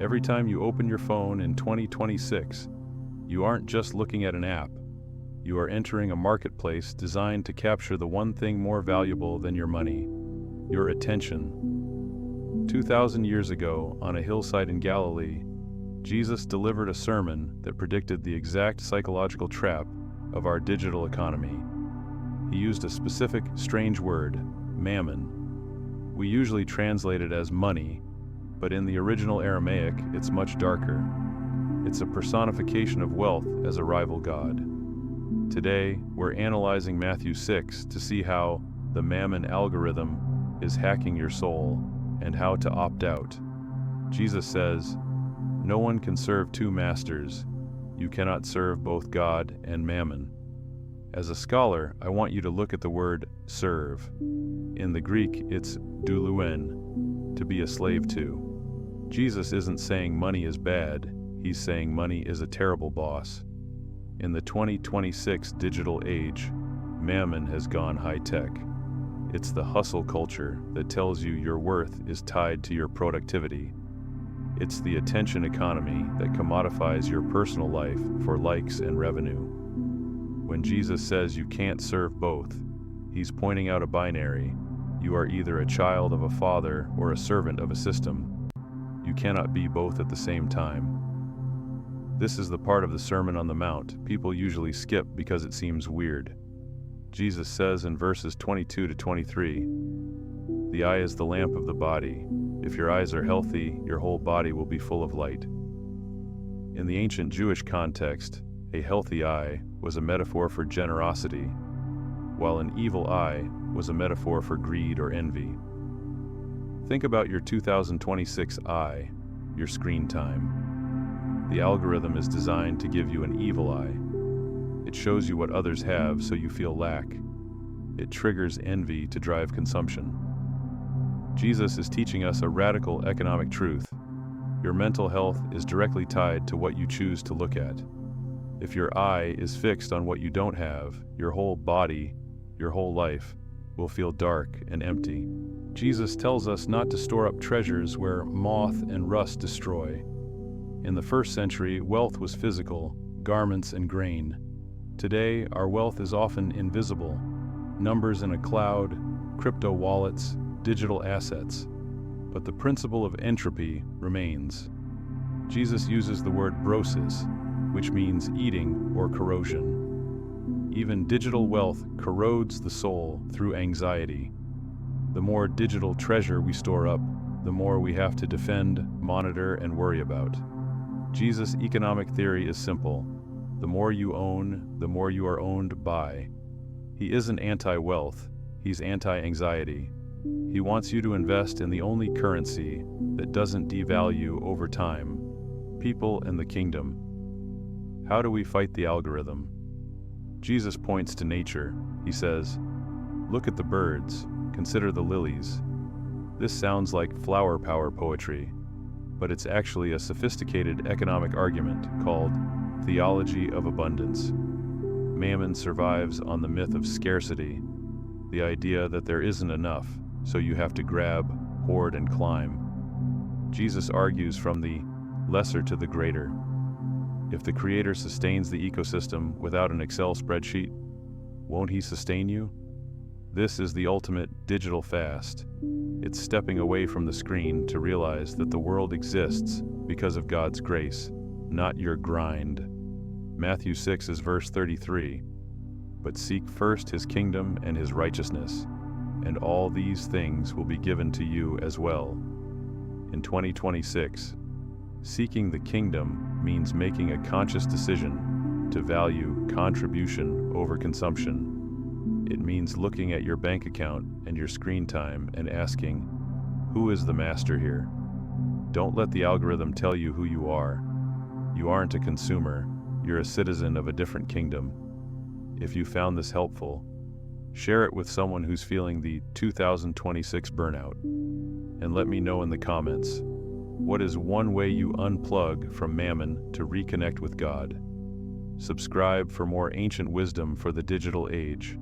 Every time you open your phone in 2026, you aren't just looking at an app. You are entering a marketplace designed to capture the one thing more valuable than your money: your attention. 2,000 years ago, on a hillside in Galilee, Jesus delivered a sermon that predicted the exact psychological trap of our digital economy. He used a specific, strange word, mammon. We usually translate it as money, but in the original Aramaic, it's much darker. It's a personification of wealth as a rival god. Today, we're analyzing Matthew 6 to see how the Mammon algorithm is hacking your soul and how to opt out. Jesus says, "No one can serve two masters. You cannot serve both God and Mammon." As a scholar, I want you to look at the word serve. In the Greek, it's douluen, to be a slave to. Jesus isn't saying money is bad, he's saying money is a terrible boss. In the 2026 digital age, Mammon has gone high-tech. It's the hustle culture that tells you your worth is tied to your productivity. It's the attention economy that commodifies your personal life for likes and revenue. When Jesus says you can't serve both, he's pointing out a binary. You are either a child of a father or a servant of a system. You cannot be both at the same time. This is the part of the Sermon on the Mount people usually skip because it seems weird. Jesus says in verses 22 to 23, "The eye is the lamp of the body. If your eyes are healthy, your whole body will be full of light." In the ancient Jewish context, a healthy eye was a metaphor for generosity, while an evil eye was a metaphor for greed or envy. Think about your 2026 eye, your screen time. The algorithm is designed to give you an evil eye. It shows you what others have so you feel lack. It triggers envy to drive consumption. Jesus is teaching us a radical economic truth. Your mental health is directly tied to what you choose to look at. If your eye is fixed on what you don't have, your whole body, your whole life, will feel dark and empty. Jesus tells us not to store up treasures where moth and rust destroy. In the first century, wealth was physical, garments and grain. Today, our wealth is often invisible. Numbers in a cloud, crypto wallets, digital assets. But the principle of entropy remains. Jesus uses the word brosis, which means eating or corrosion. Even digital wealth corrodes the soul through anxiety. The more digital treasure we store up, the more we have to defend, monitor, and worry about. Jesus' economic theory is simple. The more you own, the more you are owned by. He isn't anti-wealth, he's anti-anxiety. He wants you to invest in the only currency that doesn't devalue over time: people and the kingdom. How do we fight the algorithm? Jesus points to nature. He says, "Look at the birds, consider the lilies." This sounds like flower power poetry, but it's actually a sophisticated economic argument called theology of abundance. Mammon survives on the myth of scarcity, the idea that there isn't enough, so you have to grab, hoard, and climb. Jesus argues from the lesser to the greater. If the Creator sustains the ecosystem without an Excel spreadsheet, won't He sustain you? This is the ultimate digital fast. It's stepping away from the screen to realize that the world exists because of God's grace, not your grind. Matthew 6 is verse 33. "But seek first His kingdom and His righteousness, and all these things will be given to you as well." In 2026, seeking the kingdom means making a conscious decision to value contribution over consumption. It means looking at your bank account and your screen time and asking, who is the master here? Don't let the algorithm tell you who you are. You aren't a consumer, you're a citizen of a different kingdom. If you found this helpful, share it with someone who's feeling the 2026 burnout. And let me know in the comments, what is one way you unplug from Mammon to reconnect with God? Subscribe for more ancient wisdom for the digital age.